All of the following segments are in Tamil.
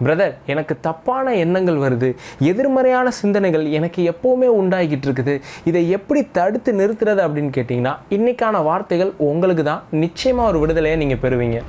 பிரதர், எனக்கு தப்பான எண்ணங்கள் வருது, எதிர்மறையான சிந்தனைகள் எனக்கு எப்போவுமே உண்டாகிட்டு இருக்குது, இதை எப்படி தடுத்து நிறுத்துறது அப்படின்னு கேட்டிங்கன்னா இன்றைக்கான வார்த்தைகள் உங்களுக்கு தான் நிச்சயமாக ஒரு விடுதலையை நீங்கள் பெறுவீங்க.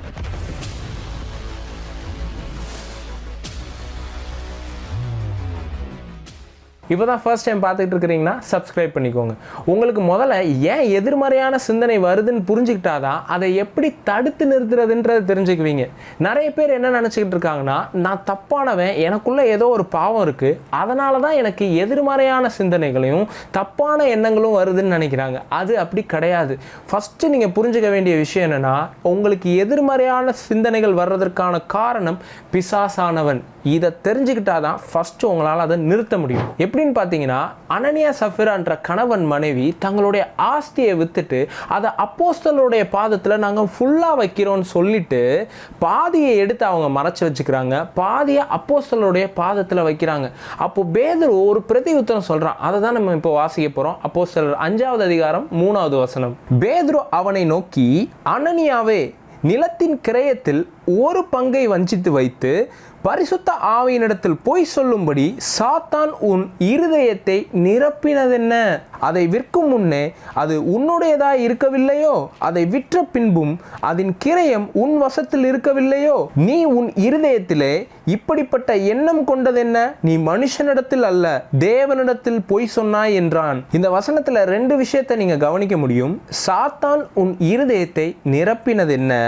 இப்போ தான் ஃபர்ஸ்ட் டைம் பார்த்துட்டு இருக்கிறீங்கன்னா சப்ஸ்கிரைப் பண்ணிக்கோங்க. உங்களுக்கு முதல்ல ஏன் எதிர்மறையான சிந்தனை வருதுன்னு புரிஞ்சுக்கிட்டாதான் அதை எப்படி தடுத்து நிறுத்துறதுன்றதை தெரிஞ்சுக்குவீங்க. நிறைய பேர் என்ன நினச்சிக்கிட்டு இருக்காங்கன்னா, நான் தப்பானவன், எனக்குள்ளே ஏதோ ஒரு பாவம் இருக்குது, அதனால தான் எனக்கு எதிர்மறையான சிந்தனைகளையும் தப்பான எண்ணங்களும் வருதுன்னு நினைக்கிறாங்க. அது அப்படி கிடையாது. ஃபஸ்ட்டு நீங்கள் புரிஞ்சுக்க வேண்டிய விஷயம் என்னென்னா, உங்களுக்கு எதிர்மறையான சிந்தனைகள் வர்றதற்கான காரணம் பிசாசானவன். இதை தெரிஞ்சுக்கிட்டாதான் ஃபஸ்ட்டு உங்களால் அதை நிறுத்த முடியும். எப்படின்னு பார்த்தீங்கன்னா, அனனியா சஃபிரான்ற கணவன் மனைவி தங்களுடைய ஆஸ்தியை விற்றுட்டு அதை அப்போஸ்தலருடைய பாதத்தில் நாங்கள் ஃபுல்லாக வைக்கிறோன்னு சொல்லிட்டு பாதியை எடுத்து அவங்க மறைச்சி வச்சுக்கிறாங்க, பாதியை அப்போஸ்தலருடைய பாதத்தில் வைக்கிறாங்க. அப்போ பேதுரு ஒரு பிரதி உத்தரம் சொல்கிறான். அதை தான் நம்ம இப்போ வாசிக்க போகிறோம். அப்போஸ்தலர் 5வது அதிகாரம் 3வது வசனம். பேதுரு அவனை நோக்கி, அனனியாவே, நிலத்தின் கிரயத்தில் ஒரு பங்கை வஞ்சித்து வைத்து பரிசுத்த ஆவியினிடத்தில் பொய் சொல்லும்படி சாத்தான் உன் இருதயத்தை நிரப்பினதென்ன? அதை விற்கும் முன்னே அது உன்னுடையதாய் இருக்கவில்லையோ? அதை விற்ற பின்பும் அதன் கிரயம் உன் வசத்தில் இருக்கவில்லையோ? நீ உன் இருதயத்திலே இப்படிப்பட்ட எண்ணம் கொண்டதென்ன? நீ மனுஷனிடத்தில் அல்ல, தேவனிடத்தில் பொய் சொன்னாய் என்றான். இந்த வசனத்தில் 2 விஷயத்தை நீங்க கவனிக்க முடியும். சாத்தான் உன் இருதயத்தை நிரப்பினதென்ன,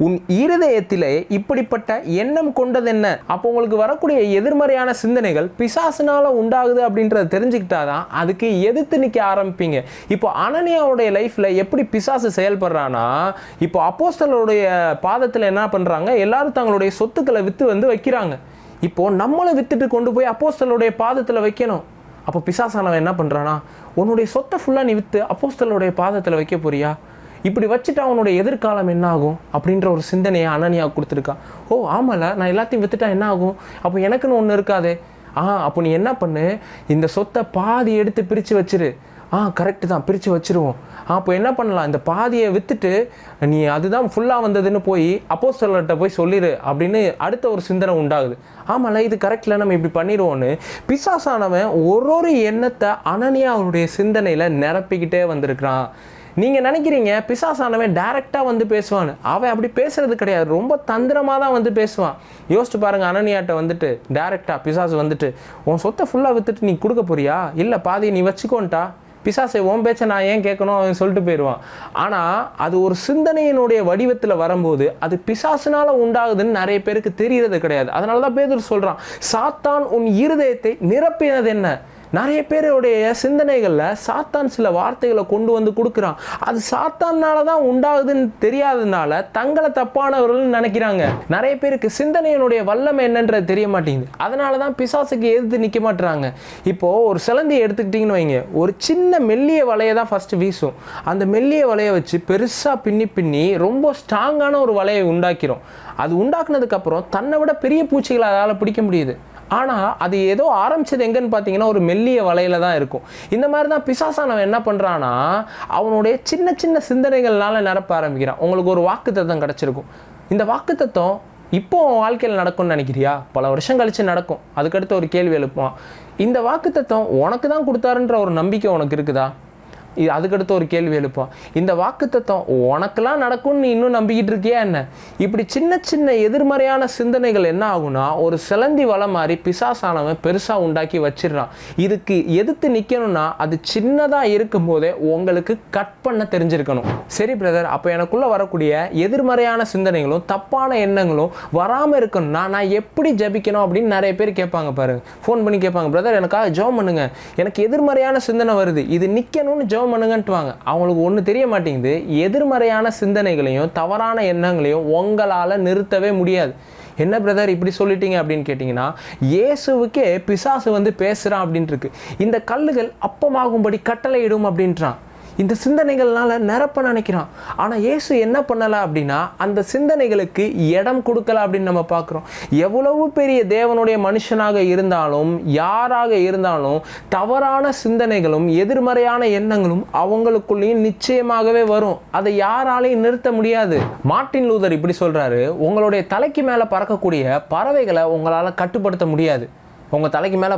உன் இருதயத்திலே இப்படிப்பட்ட எண்ணம் கொண்டதென்ன. அப்போ உங்களுக்கு வரக்கூடிய எதிர்மறையான சிந்தனைகள் பிசாசுனால உண்டாகுது அப்படின்றத தெரிஞ்சுக்கிட்டாதான் அதுக்கு எதிர்த்து நிற்க ஆரம்பிப்பீங்க. இப்போ அனனியாவுடைய லைஃப்ல எப்படி பிசாசு செயல்படுறான்னா, இப்போ அப்போஸ்தலருடைய பாதத்தில் என்ன பண்றாங்க, எல்லாரும் தங்களுடைய சொத்துக்களை விற்று வந்து வைக்கிறாங்க. இப்போ நம்மளை வித்துட்டு கொண்டு போய் அப்போஸ்தலருடைய பாதத்தில் வைக்கணும். அப்போ பிசாசானவன் என்ன பண்றானா, உன்னுடைய சொத்தை ஃபுல்லாக நீ விற்று அப்போஸ்தலருடைய பாதத்தில் வைக்க போறியா? இப்படி வச்சுட்டு அவனுடைய எதிர்காலம் என்ன ஆகும் அப்படின்ற ஒரு சிந்தனையை அனனியா கொடுத்துருக்கான். ஓ ஆமாம்ல, நான் எல்லாத்தையும் வித்துட்டா என்ன ஆகும்? அப்போ எனக்குன்னு ஒன்று இருக்காதே. அப்போ நீ என்ன பண்ணு, இந்த சொத்தை பாதி எடுத்து பிரித்து வச்சிரு. கரெக்டு தான், பிரித்து வச்சிருவோம். அப்போ என்ன பண்ணலாம், இந்த பாதியை விற்றுட்டு நீ அதுதான் ஃபுல்லாக வந்ததுன்னு போய் அப்போஸ்தலர்கிட்ட போய் சொல்லிடு அப்படின்னு அடுத்த ஒரு சிந்தனை உண்டாகுது. ஆமாம்ல, இது கரெக்டில், நம்ம இப்படி பண்ணிடுவோன்னு பிசாசானவன் ஒரு எண்ணத்தை அனனியா அவருடைய சிந்தனையில் நிரப்பிக்கிட்டே வந்திருக்கிறான். நீங்கள் நினைக்கிறீங்க பிசாசானவன் டைரெக்டாக வந்து பேசுவான்னு. அவன் அப்படி பேசுறது கிடையாது, ரொம்ப தந்திரமாக தான் வந்து பேசுவான். யோசிச்சு பாருங்கள், அனனியாட்ட வந்துட்டு டைரெக்டாக பிசாசு வந்துட்டு, உன் சொத்தை ஃபுல்லாக விற்றுட்டு நீ கொடுக்க போறியா? இல்லை பாதியை நீ வச்சுக்கோன்ட்டா. பிசாசை உன் பேச்சை நான் ஏன் கேட்கணும் அவன் சொல்லிட்டு போயிடுவான். ஆனால் அது ஒரு சிந்தனையினுடைய வடிவத்தில் வரும்போது அது பிசாசுனால உண்டாகுதுன்னு நிறைய பேருக்கு தெரியறது கிடையாது. அதனால தான் பேதுரு சொல்கிறான், சாத்தான் உன் இருதயத்தை நிரப்பினது என்ன? நிறைய பேருடைய சிந்தனைகளில் சாத்தான் சில வார்த்தைகளை கொண்டு வந்து கொடுக்குறான். அது சாத்தானால தான் உண்டாகுதுன்னு தெரியாததுனால தங்களை தப்பானவர்கள் நினைக்கிறாங்க. நிறைய பேருக்கு சிந்தனையினுடைய வல்லமை என்னன்றது தெரிய மாட்டேங்குது. அதனால தான் பிசாசுக்கு எதிர்த்து நிற்க மாட்டுறாங்க. இப்போது ஒரு சிலந்தியை எடுத்துக்கிட்டிங்கன்னு வைங்க, ஒரு சின்ன மெல்லிய வலையை தான் ஃபஸ்ட்டு வீசும். அந்த மெல்லிய வலையை வச்சு பெருசாக பின்னி ரொம்ப ஸ்ட்ராங்கான ஒரு வலையை உண்டாக்கிறோம். அது உண்டாக்குனதுக்கப்புறம் தன்னை விட பெரிய பூச்சிகளை அதால் பிடிக்க முடியுது. ஆனால் அது ஏதோ ஆரம்பிச்சது எங்கன்னு பார்த்தீங்கன்னா ஒரு மெல்லிய வலையில தான் இருக்கும். இந்த மாதிரி தான் பிசாசானவன் என்ன பண்ணுறான்னா, அவனுடைய சின்ன சின்ன சிந்தனைகள்னால நிரப்ப ஆரம்பிக்கிறான். உங்களுக்கு ஒரு வாக்குத்தத்தம் கிடச்சிருக்கும். இந்த வாக்குத்தத்தம் இப்போ உன் வாழ்க்கையில் நடக்கும்னு நினைக்கிறியா? பல வருஷம் கழித்து நடக்கும். அதுக்கடுத்து ஒரு கேள்வி எழுப்புவான், இந்த வாக்குத்தத்தம் உனக்கு தான் கொடுத்தாருன்ற ஒரு நம்பிக்கை உனக்கு இருக்குதா? அதுக்கடுத்து ஒரு கேள்வி எழுப்பான், இந்த வாக்குத்தத்தம் உனக்கெல்லாம் நடக்கும்னு நீ இன்னும் நம்பிக்கிட்டு இருக்கியா என்ன? இப்படி சின்ன சின்ன எதிர்மறையான சிந்தனைகள் என்ன ஆகுனா ஒரு சிலந்தி வலை மாதிரி பிசாசானவன் பெருசாக உண்டாக்கி வச்சிடறான். இதுக்கு எதிர்த்து நிற்கணும்னா அது சின்னதாக இருக்கும் போதே உங்களுக்கு கட் பண்ண தெரிஞ்சிருக்கணும். சரி பிரதர், அப்போ எனக்குள்ளே வரக்கூடிய எதிர்மறையான சிந்தனைகளும் தப்பான எண்ணங்களும் வராமல் இருக்கணும்னா நான் எப்படி ஜபிக்கணும் அப்படின்னு நிறைய பேர் கேட்பாங்க. பாருங்க, ஃபோன் பண்ணி கேட்பாங்க, பிரதர் எனக்காக ஜெபம் பண்ணுங்க, எனக்கு எதிர்மறையான சிந்தனை வருது, இது நிற்கணும்னு ஜெபம் பண்ணுங்கன்ட்டுவாங்க. அவங்களுக்கு ஒன்று தெரிய மாட்டேங்குது, எதிர்மறையான சிந்தனைகளையும் தவறான எண்ணங்களையும் உங்களால் நிறுத்தவே முடியாது. என்ன பிரதர் இப்படி சொல்லிட்டீங்க அப்படின்னு கேட்டிங்கன்னா, இயேசுவுக்கே பிசாசு வந்து பேசுகிறான் அப்படின்ட்டு இருக்கு. இந்த கல்லுகள் அப்பமாகும்படி கட்டளையிடும் அப்படின்றான். இந்த சிந்தனைகள்னால நிரப்ப நினைக்கிறான். ஆனால் இயேசு என்ன பண்ணலை அப்படின்னா அந்த சிந்தனைகளுக்கு இடம் கொடுக்கல அப்படின்னு நம்ம பார்க்குறோம். எவ்வளவு பெரிய தேவனுடைய மனுஷனாக இருந்தாலும் யாராக இருந்தாலும் தவறான சிந்தனைகளும் எதிர்மறையான எண்ணங்களும் அவங்களுக்குள்ளேயும் நிச்சயமாகவே வரும். அதை யாராலையும் நிறுத்த முடியாது. மார்ட்டின் லூதர் இப்படி சொல்றாரு, உங்களுடைய தலைக்கு மேலே பறக்கக்கூடிய பறவைகளை உங்களால் கட்டுப்படுத்த முடியாது. உங்கள் தலைக்கு மேலே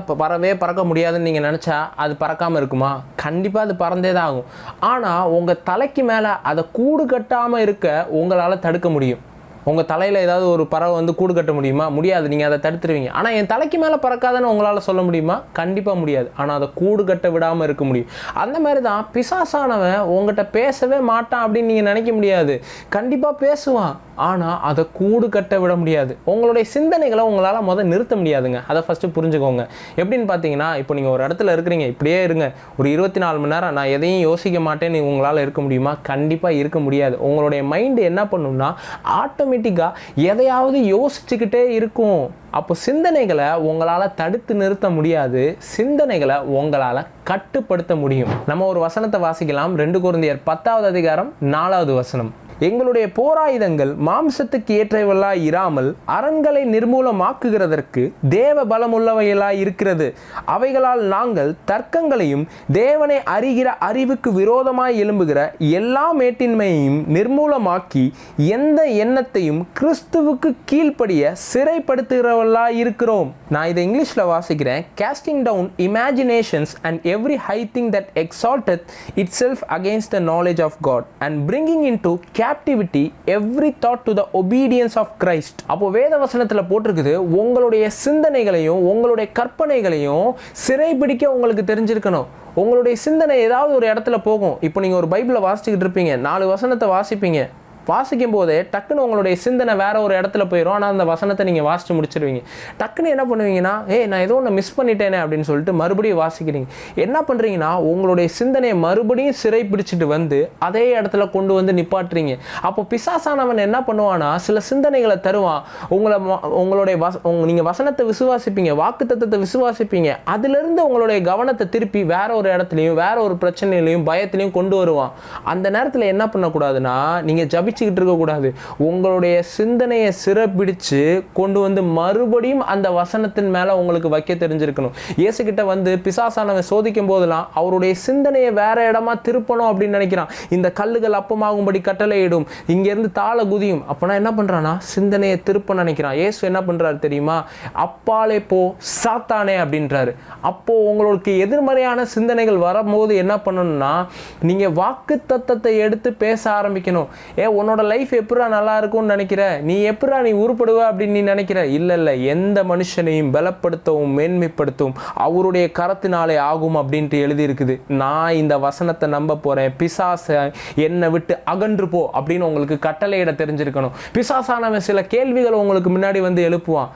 பறக்க முடியாதுன்னு நீங்கள் நினச்சா அது பறக்காமல் இருக்குமா? கண்டிப்பாக அது பறந்தே தான் ஆகும். ஆனால் உங்கள் தலைக்கு மேலே அதை கூடு கட்டாமல் இருக்க உங்களால் தடுக்க முடியும். உங்கள் தலையில் ஏதாவது ஒரு பறவை வந்து கூடு கட்ட முடியுமா? முடியாது. நீங்கள் அதை தடுத்துருவீங்க. ஆனால் என் தலைக்கு மேலே பறக்காதுன்னு உங்களால் சொல்ல முடியுமா? கண்டிப்பாக முடியாது. ஆனால் அதை கூடு கட்ட விடாமல் இருக்க முடியும். அந்த மாதிரி தான் பிசாசானவன் உங்கள்கிட்ட பேசவே மாட்டான் அப்படின்னு நீங்கள் நினைக்க முடியாது. கண்டிப்பாக பேசுவான். ஆனால் அதை கூடு கட்ட விட முடியாது. உங்களுடைய சிந்தனைகளை உங்களால் முதல் நிறுத்த முடியாதுங்க. அதை ஃபஸ்ட்டு புரிஞ்சுக்கோங்க. எப்படின்னு பார்த்தீங்கன்னா, இப்போ நீங்கள் ஒரு இடத்துல இருக்கிறீங்க, இப்படியே இருங்க, ஒரு 24 மணி நேரம் நான் எதையும் யோசிக்க மாட்டேன்னு உங்களால் இருக்க முடியுமா? கண்டிப்பாக இருக்க முடியாது. உங்களுடைய மைண்டு என்ன பண்ணும்னா ஆட்டோமேட்டிக்காக எதையாவது யோசிச்சுக்கிட்டே இருக்கும். அப்போ சிந்தனைகளை உங்களால் தடுத்து நிறுத்த முடியாது. சிந்தனைகளை உங்களால் கட்டுப்படுத்த முடியும். நம்ம ஒரு வசனத்தை வாசிக்கலாம். 2 கொரிந்தியர் 10வது அதிகாரம் 4வது வசனம். எங்களுடைய போராயுதங்கள் மாம்சத்துக்கு ஏற்றவைகளாய் இராமல் அரண்களை நிர்மூலமாக்குகிறதற்கு தேவ பலமுள்ளவைகளாய் இருக்கிறது. அவைகளால் நாங்கள் தர்க்கங்களையும் தேவனை அறிகிற அறிவுக்கு விரோதமாய் எழும்புகிற எல்லா மேட்டின்மையையும் நிர்மூலமாக்கி எந்த எண்ணத்தையும் கிறிஸ்துவுக்கு கீழ்ப்படிய சிறைப்படுத்துகிறவர்களாய் இருக்கிறோம். நான் இதை இங்கிலீஷில் வாசிக்கிறேன். casting down imaginations and every high thing that exalteth itself against the knowledge of God and bringing into captivity every thought to the obedience of Christ. அப்போ வேத வசனத்துல போட்டிருக்குது, உங்களுடைய சிந்தனைகளையும் உங்களுடைய கற்பனைகளையும் சிறைபிடிக்க உங்களுக்கு தெரிஞ்சிருக்கணும். உங்களுடைய சிந்தனை ஏதாவது ஒரு இடத்துல போகும். இப்போ நீங்க ஒரு பைபிளை வாசிச்சுக்கிட்டு இருப்பீங்க, 4 வசனத்தை வாசிப்பீங்க. வாசிக்கும் போதே டக்குன்னு உங்களுடைய சிந்தனை வேற ஒரு இடத்துல போயிடும். ஆனால் அந்த வசனத்தை நீங்கள் வாசித்து முடிச்சிருவீங்க. டக்குன்னு என்ன பண்ணுவீங்கன்னா, நான் ஏதோ ஒன்று மிஸ் பண்ணிட்டேனே அப்படின்னு சொல்லிட்டு மறுபடியும் வாசிக்கிறீங்க. என்ன பண்ணுறீங்கன்னா, உங்களுடைய சிந்தனையை மறுபடியும் சிறை பிடிச்சிட்டு வந்து அதே இடத்துல கொண்டு வந்து நிப்பாட்டுறீங்க. அப்போ பிசாசானவன் என்ன பண்ணுவான்னா, சில சிந்தனைகளை தருவான். உங்களுடைய நீங்கள் வசனத்தை விசுவாசிப்பீங்க, வாக்குத்தத்தத்தை விசுவாசிப்பீங்க. அதிலிருந்து உங்களுடைய கவனத்தை திருப்பி வேற ஒரு இடத்துலையும் வேற ஒரு பிரச்சனையிலையும் பயத்திலையும் கொண்டு வருவான். அந்த நேரத்தில் என்ன பண்ணக்கூடாதுன்னா, நீங்கள் ஜபிச்சுக்கிட்டு இருக்கக்கூடாது. உங்களுடைய சிந்தனையை சிறப்பிடிச்சு கொண்டு வந்து மறுபடியும் அந்த வசனத்தின் மேல உங்களுக்கு வைக்க தெரிஞ்சிருக்கணும். இயேசு கிட்ட வந்து பிசாசானவன் சோதிக்கும் போதெல்லாம் அவருடைய சிந்தனையை வேற இடமா திருப்பணும் அப்படின்னு நினைக்கிறான். இந்த கல்லுகள் அப்பமாகும்படி கட்டளையிடும், இங்க இருந்து தாள குதியும். அப்பனா என்ன பண்றானா, சிந்தனையை திருப்ப நினைக்கிறான். இயேசு என்ன பண்றாரு தெரியுமா? அப்பாலே போ சாத்தானே அப்படின்றாரு. அப்போ உங்களுக்கு எதிர்மறையான சிந்தனைகள் வரும்போது என்ன பண்ணணும்னா, நீங்க வாக்கு தத்தத்தை எடுத்து பேச ஆரம்பிக்கணும். உன்னோட லைஃப் எப்படா நல்லா இருக்கும்னு நினைக்கிற, நீ எப்படா நீ உருப்படுவ அப்படின்னு நீ நினைக்கிற. இல்லை, எந்த மனுஷனையும் பலப்படுத்தவும் மேன்மைப்படுத்தவும் அவருடைய கரத்தினாலே ஆகும் அப்படின்ட்டு எழுதி இருக்குது. நான் இந்த வசனத்தை நம்ப போறேன். பிசாசை என்னை விட்டு அகன்று போ அப்படின்னு உங்களுக்கு கட்டளையிட தெரிஞ்சிருக்கணும். பிசாசானவன் சில கேள்விகளை உங்களுக்கு முன்னாடி வந்து எழுப்புவான்.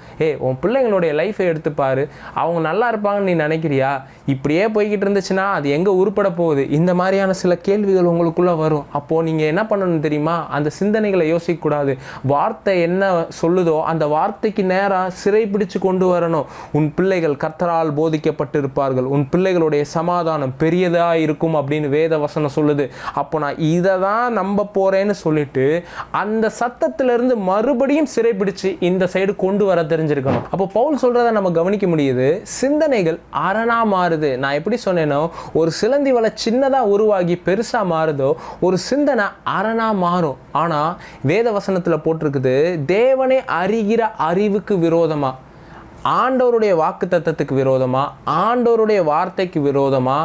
உன் பிள்ளைங்களுடைய லைஃபை எடுத்துப்பாரு, அவங்க நல்லா இருப்பாங்கன்னு நீ நினைக்கிறியா? இப்படியே போய்கிட்டு இருந்துச்சுன்னா அது எங்க உருப்பட போகுது? இந்த மாதிரியான சில கேள்விகள் உங்களுக்குள்ள வரும். அப்போ நீங்க என்ன பண்ணணும் தெரியுமா? அந்த சிந்தனைகளை யோசிக்கக்கூடாது. வார்த்தை என்ன சொல்லுதோ அந்த வார்த்தைக்கு நேராக சிறைப்பிடிச்சு கொண்டு வரணும். உன் பிள்ளைகள் கர்த்தரால் போதிக்கப்பட்டிருப்பார்கள், உன் பிள்ளைகளுடைய சமாதானம் பெரியதா இருக்கும் அப்படின்னு வேத வசனம் சொல்லுது. அப்போ நான் இதை தான் நம்ப போறேன்னு சொல்லிட்டு அந்த சத்தத்திலிருந்து மறுபடியும் சிறைப்பிடிச்சு இந்த சைடு கொண்டு வர தெரிஞ்சிருக்கணும். அப்போ பவுல் சொல்றதை நம்ம கவனிக்க முடியுது. சிந்தனைகள் அரணா மாறுது. நான் எப்படி சொன்னேனோ, ஒரு சிலந்தி வலை சின்னதா உருவாகி பெருசா மாறுதோ, ஒரு சிந்தனை அரணா மாறும். ஆனா வேத வசனத்துல போட்டிருக்குது, தேவனை அறிகிற அறிவுக்கு விரோதமா, ஆண்டவருடைய வாக்கு தத்தத்துக்கு விரோதமா, ஆண்டவருடைய வார்த்தைக்கு விரோதமா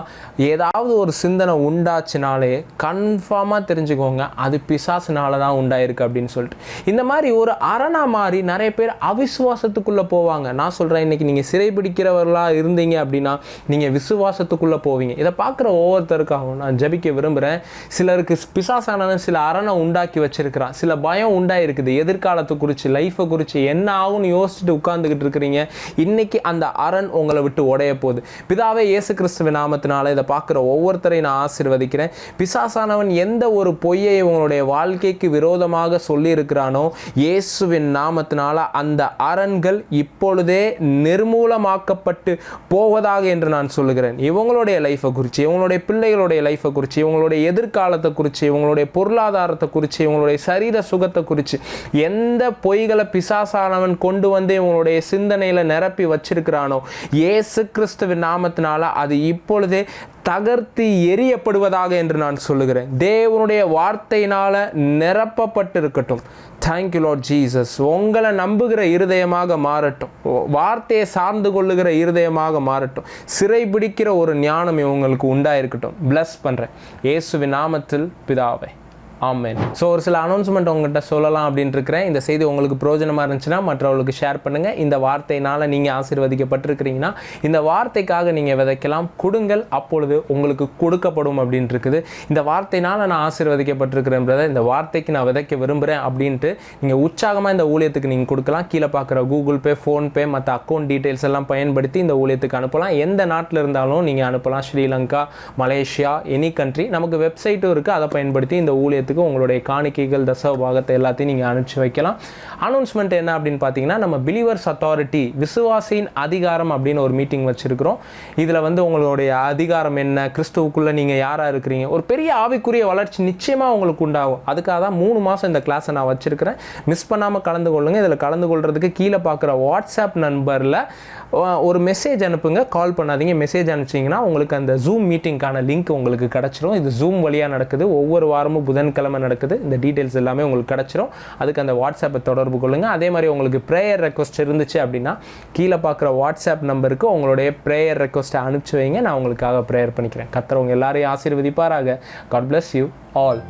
ஏதாவது ஒரு சிந்தனை உண்டாச்சுனாலே கன்ஃபார்மாக தெரிஞ்சுக்கோங்க, அது பிசாசுனால தான் உண்டாயிருக்கு அப்படின்னு சொல்லிட்டு. இந்த மாதிரி ஒரு அரணா மாதிரி நிறைய பேர் அவிசுவாசத்துக்குள்ளே போவாங்க. நான் சொல்கிறேன், இன்னைக்கு நீங்கள் சிறைபிடிக்கிறவர்களாக இருந்தீங்க அப்படின்னா நீங்கள் விசுவாசத்துக்குள்ளே போவீங்க. இதை பார்க்குற ஒவ்வொருத்தருக்காகவும் நான் ஜபிக்க விரும்புகிறேன். சிலருக்கு பிசாசானவன் சில அரணை உண்டாக்கி வச்சிருக்கிறான், சில பயம் உண்டாயிருக்குது, எதிர்காலத்தை குறித்து, லைஃப்பை குறித்து என்ன ஆகும்னு யோசிச்சுட்டு உட்கார்ந்துக்கிட்டு இருக்கிறீங்க. இன்னைக்கு அந்த அரண் உங்களை விட்டு உடைய போகுது. பிதாவே, இயேசு கிறிஸ்துவின் நாமத்தினால இதை பார்க்குற ஒவ்வொருத்தரையும் நான் ஆசீர்வதிக்கிறேன். பிசாசானவன் எந்த ஒரு பொய்யை உங்களுடைய வாழ்க்கைக்கு விரோதமாக சொல்லி இருக்கிறானோ, இயேசுவின் நாமத்தினால அந்த அரண்கள் இப்பொழுதே நிர்மூலமாக்கப்பட்டு போவதாக என்று நான் சொல்லுகிறேன். இவங்களுடைய லைஃப்பை குறித்து, இவங்களுடைய பிள்ளைகளுடைய லைஃப்பை குறித்து, இவங்களுடைய எதிர்காலத்தை குறித்து, இவங்களுடைய பொருளாதாரத்தை குறித்து, இவங்களுடைய சரீர சுகத்தை குறித்து எந்த பொய்களை பிசாசானவன் கொண்டு வந்து இவங்களுடைய சிந்தனையில் நிரப்பி வச்சிருக்கிறானோ, இயேசு கிறிஸ்துவின் நாமத்தினால அது இப்பொழுதே தகர்த்து எரியப்படுவதாக என்று நான் சொல்லுகிறேன். தேவனுடைய வார்த்தையினால நிரப்பப்பட்டு இருக்கட்டும். Thank you Lord Jesus. உங்களை நம்புகிற இருதயமாக மாறட்டும், வார்த்தையை சார்ந்து கொள்ளுகிற இருதயமாக மாறட்டும், சிறை பிடிக்கிற ஒரு ஞானம் இவங்களுக்கு உண்டாயிருக்கட்டும். பிளஸ் பண்ணுறேன் இயேசுவின் நாமத்தில் பிதாவே, ஆமென். ஸோ ஒரு சில அனௌன்ஸ்மெண்ட் உங்கள்கிட்ட சொல்லலாம் அப்படின்ட்டு இருக்கிறேன். இந்த செய்தி உங்களுக்கு பிரயோஜனமாக இருந்துச்சுன்னா மற்றவர்களுக்கு ஷேர் பண்ணுங்கள். இந்த வார்த்தையினால் நீங்கள் ஆசீர்வதிக்கப்பட்டிருக்கிறீங்கன்னா இந்த வார்த்தைக்காக நீங்கள் விதைக்கலாம், கொடுங்கள், அப்பொழுது உங்களுக்கு கொடுக்கப்படும் அப்படின்ட்டு இருக்குது. இந்த வார்த்தையினால் நான் ஆசீர்வதிக்கப்பட்டிருக்கிறேன்றதை, இந்த வார்த்தைக்கு நான் விதைக்க விரும்புகிறேன் அப்படின்ட்டு நீங்கள் உற்சாகமாக இந்த ஊழியத்துக்கு நீங்கள் கொடுக்கலாம். கீழே பார்க்குற கூகுள் பே, ஃபோன்பே, மற்ற அக்கௌண்ட் டீட்டெயில்ஸ் எல்லாம் பயன்படுத்தி இந்த ஊழியத்துக்கு அனுப்பலாம். எந்த நாட்டில் இருந்தாலும் நீங்கள் அனுப்பலாம். Sri Lanka, Malaysia, any country. நமக்கு வெப்சைட்டும் இருக்குது, அதை பயன்படுத்தி இந்த ஊழியத்துக்கு உங்களுடைய காணிக்கைகள், தசம பாகத்தை எல்லாத்தையும் நீங்கள் அனுப்பிச்சு வைக்கலாம். அனௌன்ஸ்மெண்ட் என்ன அப்படின்னு பார்த்தீங்கன்னா, நம்ம பிலீவர்ஸ் அத்தாரிட்டி, விசுவாசியின் அதிகாரம் அப்படின்னு ஒரு மீட்டிங் வச்சுருக்கிறோம். இதில் வந்து உங்களுடைய அதிகாரம் என்ன, கிறிஸ்துவுக்குள்ளே நீங்கள் யாராக இருக்கிறீங்க, ஒரு பெரிய ஆவிக்குரிய வளர்ச்சி நிச்சயமாக உங்களுக்கு உண்டாகும். அதுக்காக தான் 3 மாதம் இந்த கிளாஸை நான் வச்சுருக்கிறேன். மிஸ் பண்ணாமல் கலந்து கொள்ளுங்கள். இதில் கலந்து கொள்கிறதுக்கு கீழே பார்க்குற வாட்ஸ்அப் நம்பரில் ஒரு மெசேஜ் அனுப்புங்க, கால் பண்ணாதீங்க. மெசேஜ் அனுப்பிச்சிங்கன்னா உங்களுக்கு அந்த ஜூம் மீட்டிங்கான லிங்க் உங்களுக்கு கிடச்சிரும். இது ஜூம் வழியாக நடக்குது, ஒவ்வொரு வாரமும் புதன்கிழமை நடக்குது. இந்த டீட்டெயில்ஸ் எல்லாமே உங்களுக்கு கிடச்சிரும். அதுக்கு அந்த வாட்ஸ்அப்பை தொடர்பு கொள்ளுங்கள். அதே மாதிரி உங்களுக்கு ப்ரேயர் ரெக்வஸ்ட் இருந்துச்சு அப்படின்னா கீழே பார்க்குற வாட்ஸ்அப் நம்பருக்கு உங்களுடைய ப்ரேயர் ரெக்வஸ்ட்டை அனுப்பிச்சு வைங்க. நான் உங்களுக்காக ப்ரேயர் பண்ணிக்கிறேன். கர்த்தர் உங்கள் எல்லாரையும் ஆசீர்வதிப்பாராக. God bless you all.